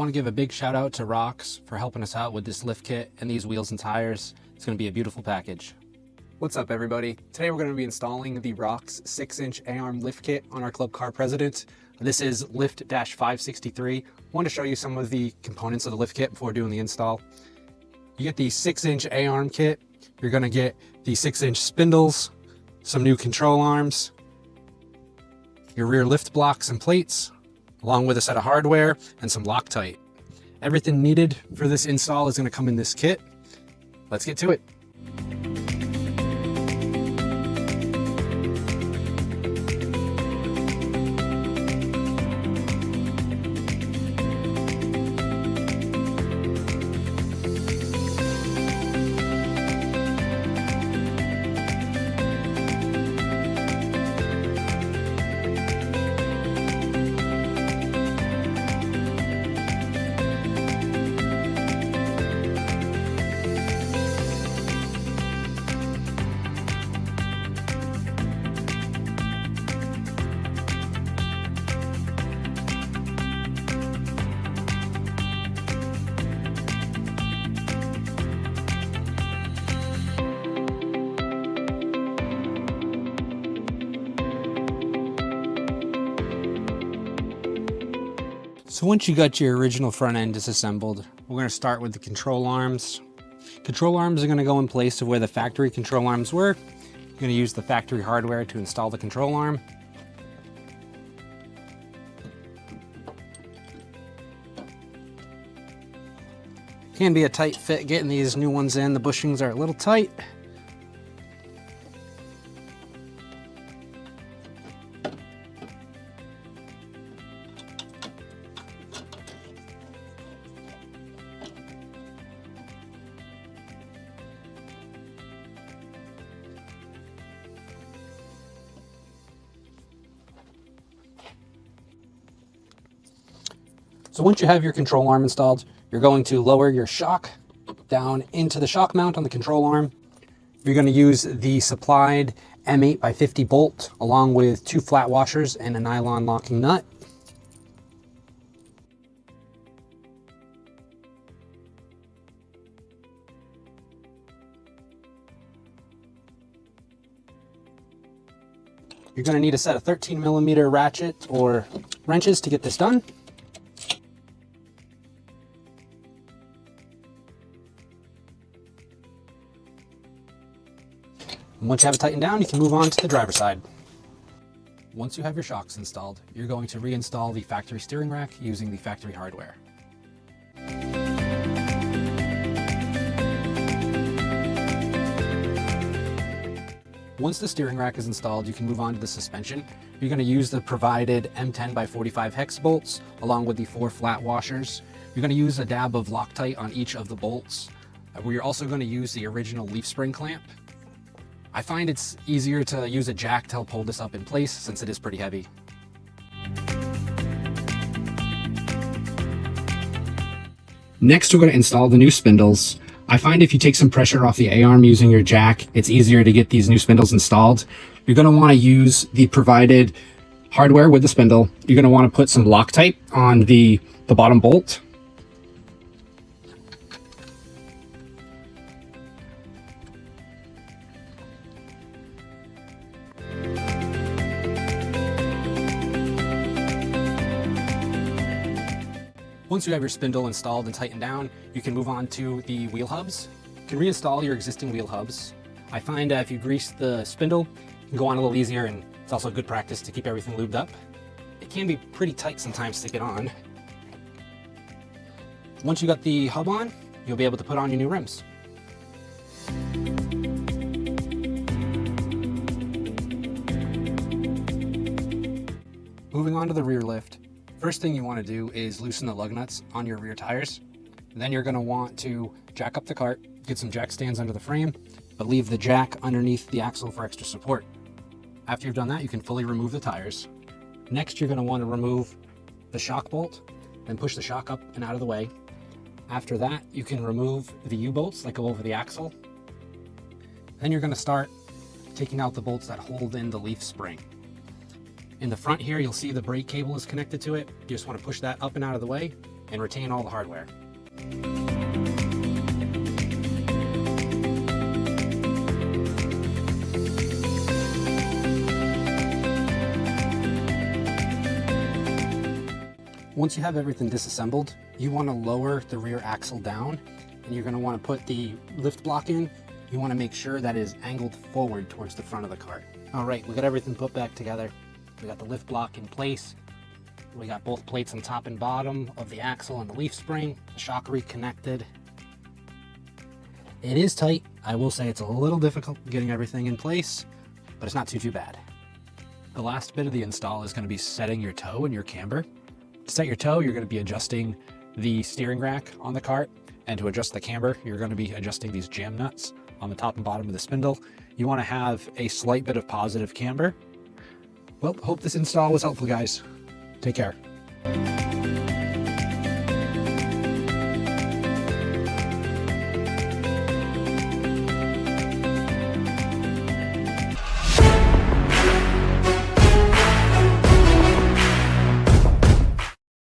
want to give a big shout out to RHOX for helping us out with this lift kit and these wheels and tires. It's going to be a beautiful package. What's up, everybody? Today we're going to be installing the RHOX 6-inch A-arm lift kit on our Club Car Precedent. This is lift-563. I want to show you some of the components of the lift kit before doing the install. You get the 6-inch A-arm kit. You're going to get the 6-inch spindles, some new control arms, your rear lift blocks and plates, along with a set of hardware and some Loctite. Everything needed for this install is going to come in this kit. Let's get to it. So once you got your original front end disassembled, we're going to start with the control arms. Control arms are going to go in place of where the factory control arms were. You're going to use the factory hardware to install the control arm. Can be a tight fit getting these new ones in. The bushings are a little tight. So once you have your control arm installed, you're going to lower your shock down into the shock mount on the control arm. You're going to use the supplied M8x50 bolt along with 2 flat washers and a nylon locking nut. You're going to need a set of 13mm ratchet or wrenches to get this done. Once you have it tightened down, you can move on to the driver's side. Once you have your shocks installed, you're going to reinstall the factory steering rack using the factory hardware. Once the steering rack is installed, you can move on to the suspension. You're going to use the provided M10x45 hex bolts along with the 4 flat washers. You're going to use a dab of Loctite on each of the bolts. We're also going to use the original leaf spring clamp. I find it's easier to use a jack to help hold this up in place since it is pretty heavy. Next, we're going to install the new spindles. I find if you take some pressure off the A-arm using your jack, it's easier to get these new spindles installed. You're going to want to use the provided hardware with the spindle. You're going to want to put some Loctite on the bottom bolt. Once you have your spindle installed and tightened down, you can move on to the wheel hubs. You can reinstall your existing wheel hubs. I find if you grease the spindle, you can go on a little easier, and it's also good practice to keep everything lubed up. It can be pretty tight sometimes to get on. Once you got the hub on, you'll be able to put on your new rims. Moving on to the rear lift. First thing you want to do is loosen the lug nuts on your rear tires. Then you're going to want to jack up the cart, get some jack stands under the frame, but leave the jack underneath the axle for extra support. After you've done that, you can fully remove the tires. Next, you're going to want to remove the shock bolt, then push the shock up and out of the way. After that, you can remove the U-bolts that go over the axle. Then you're going to start taking out the bolts that hold in the leaf spring. In the front here, you'll see the brake cable is connected to it. You just want to push that up and out of the way and retain all the hardware. Once you have everything disassembled, you want to lower the rear axle down, and you're going to want to put the lift block in. You want to make sure that it is angled forward towards the front of the cart. All right, we got everything put back together. We got the lift block in place. We got both plates on top and bottom of the axle and the leaf spring, the shock reconnected. It is tight. I will say it's a little difficult getting everything in place, but it's not too bad. The last bit of the install is going to be setting your toe and your camber. To set your toe, you're going to be adjusting the steering rack on the cart, and to adjust the camber, you're going to be adjusting these jam nuts on the top and bottom of the spindle. You want to have a slight bit of positive camber. Well, hope this install was helpful, guys. Take care.